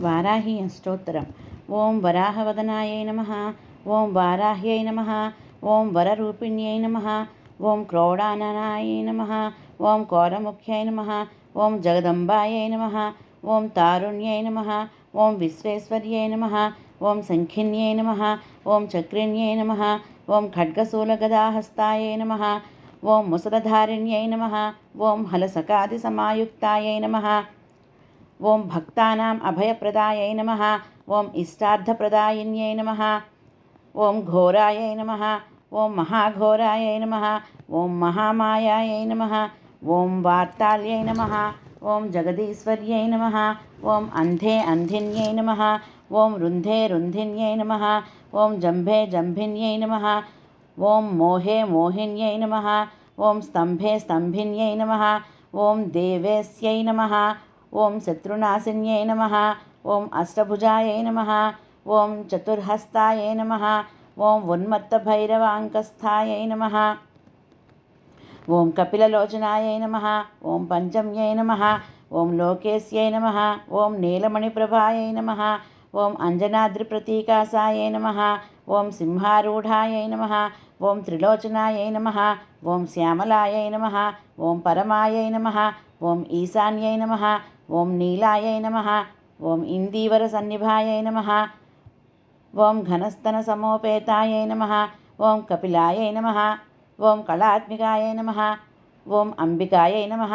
వారాహి అష్టోత్తరం. ఓం వరాహవదనాయై నమః. ఓం వారాహ్యై నమః. ఓం వరరూపిణ్యై నమః. ఓం క్రౌడాననాయై నమః. ఓం కోరముఖ్యై నమః. ఓం జగదంబాయై నమః. ఓం తారుణ్యై నమః. ఓం విశ్వేశ్వర్యై నమః. ఓం సంఖిన్యై నమః. ఓం చక్రిణ్యై నమః. ఓం ఖడ్గశూలగదాహస్తాయై నమః. ఓం ముసలధారిణ్యై నమః. ఓం హలసకాదిసమాయుక్తాయై నమః. ఓం భక్తానాం అభయప్రదాయై నమః. ఓం ఇష్టార్థప్రదాయిన్యై నమః. ఓం ఘోరాయై నమః. ఓం మహాఘోరాయై నమః. ఓం మహామాయాయై నమః. ఓం వార్తాళ్యై నమః. ఓం జగదీశ్వర్యై నమః. ఓం అంధే అంధిన్యై నమః. ఓం రుంధే రుంధిన్యై నమః. ఓం జంభే జంభిన్యై నమః. ఓం మోహే మోహిన్యై నమః. ఓం స్తంభే స్తంభిన్యై నమః. ఓం దేవేస్యై నమః. ఓం శత్రునాశిన్యై నమః. ఓం అష్టభుజాయై నమః. ఓం చతుర్హస్తాయై నమః. ఓం ఉన్మత్తభైరవాంకస్థాయై నమః. ఓం కపిలలోచనాయై నమః. ఓం పంచమ్యై నమః. ఓం లోకేశ్యై నమః. ఓం నీలమణిప్రభాయై నమః. ఓం అంజనాద్రిప్రతీకాసాయై నమః. ఓం సింహారూఢాయై నమః. ఓం త్రిలోచనాయై నమః. ఓం శ్యామలాయై నమః. ఓం పరమాయై నమః. ఓం ఈశాన్యై నమః. ఓం నీలాయై నమః. ఓం ఇందీవరసన్నిభాయై నమః. ఓం ఘనస్తనసమోపేతాయై నమః. ఓం కపిలాయై నమః. ఓం కళాత్మికాయై నమః. ఓం అంబికాయై నమః.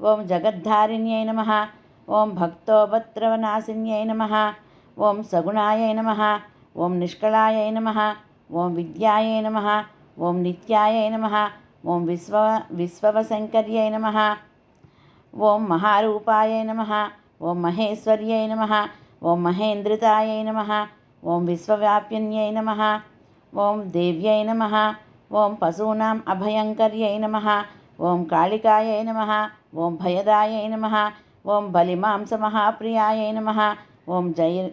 ఓం జగద్ధారిణ్యై నమః. ఓం భక్తోపద్రవనాశిన్యై నమః. ఓం సగుణాయై నమః. ఓం నిష్కళాయై నమః. ఓం విద్యాయై నమః. ఓం నిత్యాయై నమః. ఓం విశ్వవశంకర్యై నమః. ఓం మహారూపాయై నమః. ఓం మహేశ్వర్యై నమః. ఓం మహేంద్రితాయై నమః. ఓం విశ్వవ్యాపిన్యై నమః. ఓం దేవ్యై నమః. ఓం పశూనాం అభయంకర్యై నమః. ఓం కాళికాయై నమః. ఓం భయదాయై నమః. ఓం బలిమాంసమహాప్రియాయై నమః. ఓం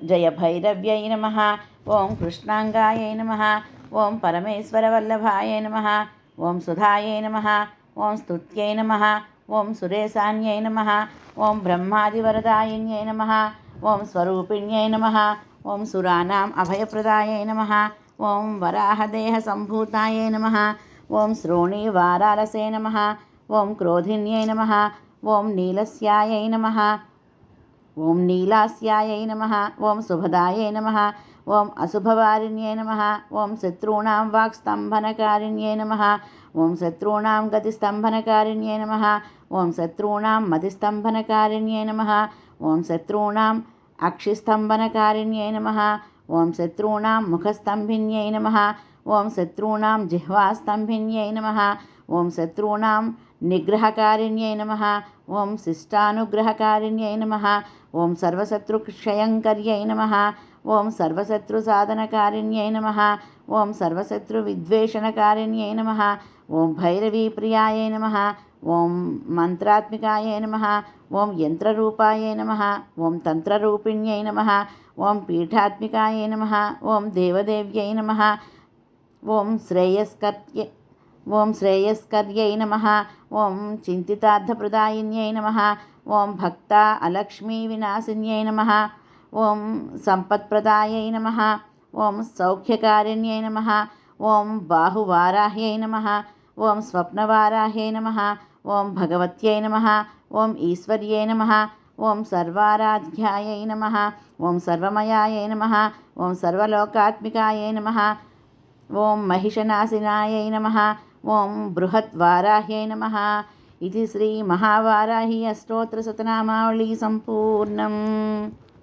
జయభైరవ్యై నమః. ఓం కృష్ణాంగాయై నమః. ఓం పరమేశ్వరవల్లభాయై నమః. ఓం సుధాయై నమః. ఓం స్తుత్యై నమః. ఓం సురేశాన్యై నమః. ఓం బ్రహ్మాదివరదాయిన్యై నమః. ఓం స్వరూపిణ్యై నమః. ఓం సురానాం అభయప్రదాయై నమః. ఓం వరాహదేహసంభూతాయై నమః. ఓం శ్రోణీవారాలసే నమః. ఓం క్రోధిన్యై నమః. ఓం నీలస్యాయై నమః. ఓం నీలాస్యాయై నమః. ఓం శుభదాయై నమః. ఓం అశుభవారిణ్యై నమః. ఓం శత్రూణాం వాక్స్తంభనకారిణ్యై నమః. ఓం శత్రూణాం గతిస్తంభనకారిణ్యై నమః. ఓం శత్రూణాం మతిస్తంభనకారిణ్యై నమః. ఓం శత్రూణాం అక్షిస్తంభనకారిణ్యై నమః. ఓం శత్రూణాం ముఖస్తంభిన్యై నమః. ఓం శత్రూణాం జిహ్వాస్తంభిన్యై నమః. ఓం శత్రూణాం నిగ్రహకారిణ్యై నమః. ఓం శిష్టానుగ్రహకారిణ్యై నమః. ఓం సర్వశత్రుక్షయంకర్యై నమః. ఓం సర్వశత్రుసాధనకారిణ్యై నమః. ఓం సర్వశత్రువిద్వేషణకారిణ్యై నమః. ఓం భైరవీప్రియాయై నమః. ఓం మంత్రాత్మికాయై నమః. ఓం యంత్రరూపాయై నమః. ఓం తంత్రరూపిణ్యై నమః. ఓం పీఠాత్మికాయై నమః. ఓం దేవదేవ్యై నమః. ఓం శ్రేయస్కర్యై నమః. ఓం చింతితార్థప్రదాయిన్యై నమః. ఓం భక్త అలక్ష్మీ వినాశిన్యై నమః. ఓం సంపత్ప్రదాయై నమః. ఓం సౌఖ్యకారిణ్యై నమః. ఓం బాహువారాహ్యై నమః. ఓం స్వప్నవారాహ్యై నమః. ఓం భగవత్యై నమః. ఓం ఈశ్వర్యై నమః. ఓం సర్వారాధ్యాయై నమః. ఓం సర్వమయాయై నమః. ఓం సర్వలోకాత్మికాయై నమః. ఓం మహిషనాశినాయై నమః. ఓం బృహద్వారాహ్యై నమః. ఇది శ్రీ మహావారాహి అష్టోత్తర శతనామావళి సంపూర్ణం.